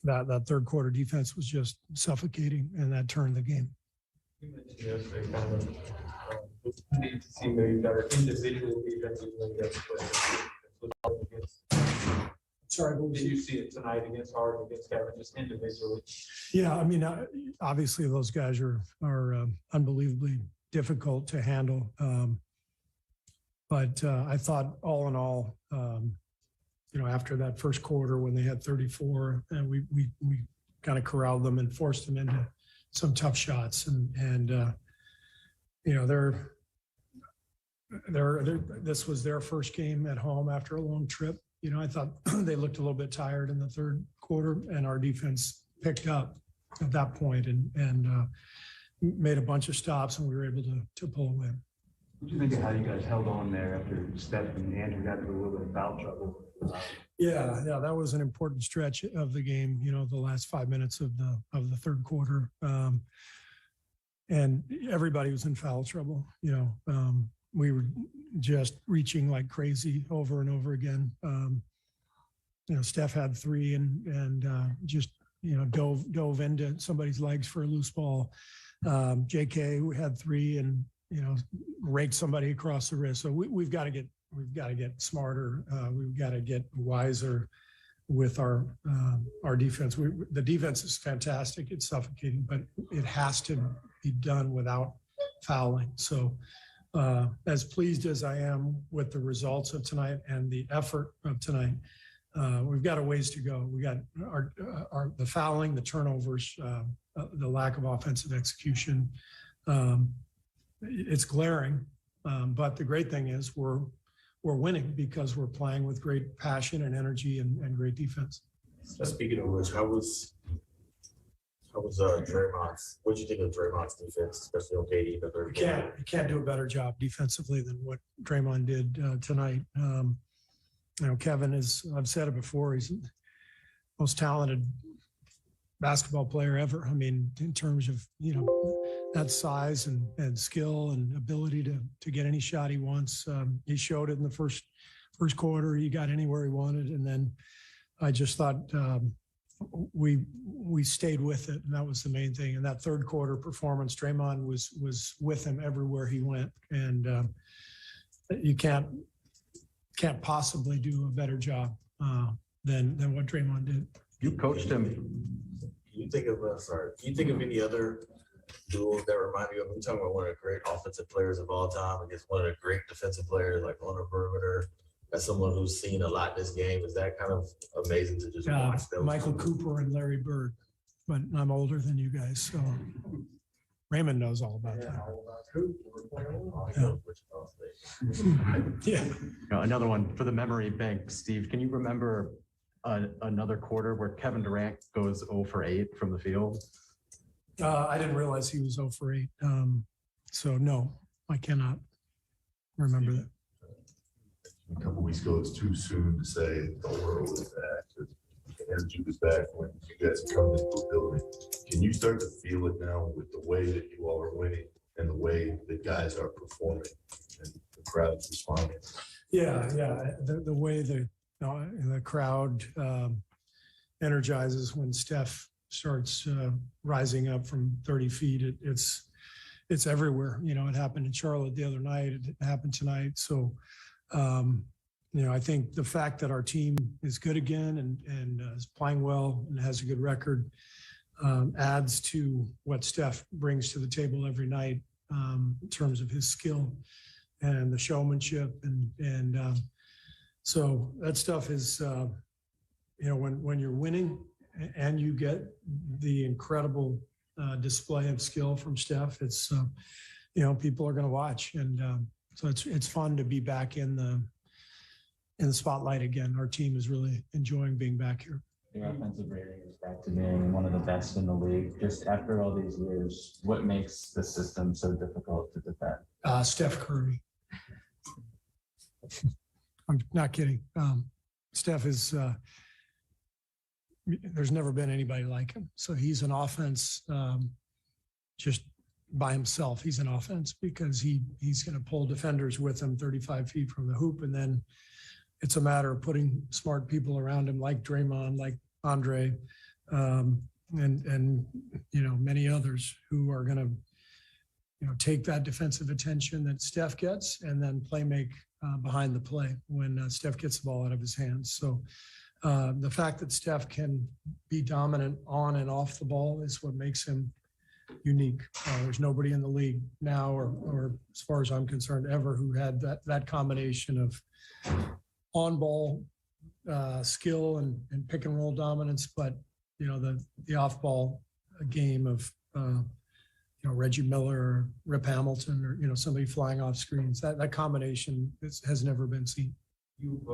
that third quarter defense was just suffocating, and that turned the game. You mentioned yesterday kind of need to see maybe better individual defenses against players. Sorry, did you see it tonight against Harden, against Kevin, just individually? Yeah, I mean, obviously those guys are unbelievably difficult to handle. But I thought all in all, after that first quarter when they had 34, and we kind of corralled them and forced them into some tough shots. And this was their first game at home after a long trip. I thought they looked a little bit tired in the third quarter, and our defense picked up at that point and made a bunch of stops, and we were able to pull away. What do you think of how you guys held on there after Steph and Andrew got into a little bit of foul trouble? Yeah, that was an important stretch of the game. The last 5 minutes of the third quarter, and everybody was in foul trouble. We were just reaching like crazy over and over again. Steph had 3 and just dove into somebody's legs for a loose ball. JK had 3 and raked somebody across the wrist. So we've got to get smarter. We've got to get wiser with our defense. The defense is fantastic. It's suffocating, but it has to be done without fouling. So as pleased as I am with the results of tonight and the effort of tonight, we've got a ways to go. We got the fouling, the turnovers, the lack of offensive execution. It's glaring, but the great thing is we're winning because we're playing with great passion and energy and great defense. Speaking of which, how was Draymond's? What did you think of Draymond's defense, especially on KD? You can't do a better job defensively than what Draymond did tonight. Kevin is, I've said it before, he's the most talented basketball player ever. I mean, in terms of, that size and skill and ability to get any shot he wants. He showed it in the first quarter. He got anywhere he wanted. And then I just thought we stayed with it, and that was the main thing. And that third quarter performance, Draymond was with him everywhere he went. And you can't possibly do a better job than what Draymond did. You coached him. Can you think of any other duels that remind you of? We're talking about one of the great offensive players of all time against one of the great defensive players, like on the perimeter. As someone who's seen a lot this game, is that kind of amazing to just watch those? Michael Cooper and Larry Bird, but I'm older than you guys, so Raymond knows all about that. Yeah. Another one for the memory bank, Steve. Can you remember another quarter where Kevin Durant goes 0 for 8 from the field? I didn't realize he was 0 for 8. So no, I cannot remember that. A couple weeks ago, it's too soon to say the world is back. The energy was back when you guys come into the building. Can you start to feel it now with the way that you all are winning and the way that guys are performing and the crowd's responding? Yeah. The way the crowd energizes when Steph starts rising up from 30 feet. It's everywhere. It happened in Charlotte the other night. It happened tonight. So, I think the fact that our team is good again and is playing well and has a good record adds to what Steph brings to the table every night in terms of his skill and the showmanship. And so that stuff is, when you're winning and you get the incredible display of skill from Steph, it's, people are going to watch. And so it's fun to be back in the spotlight again. Our team is really enjoying being back here. Your offensive rating is back to being one of the best in the league. Just after all these years, what makes the system so difficult to defend? Steph Curry. I'm not kidding. Steph is, there's never been anybody like him. So he's an offense just by himself. He's an offense because he's going to pull defenders with him 35 feet from the hoop. And then it's a matter of putting smart people around him like Draymond, like Andre, and many others who are going to take that defensive attention that Steph gets and then play make behind the play when Steph gets the ball out of his hands. So the fact that Steph can be dominant on and off the ball is what makes him unique. There's nobody in the league now, or as far as I'm concerned, ever who had that combination of on-ball skill and pick and roll dominance, but the off-ball game of Reggie Miller or Rip Hamilton or somebody flying off screens. That combination has never been seen. You've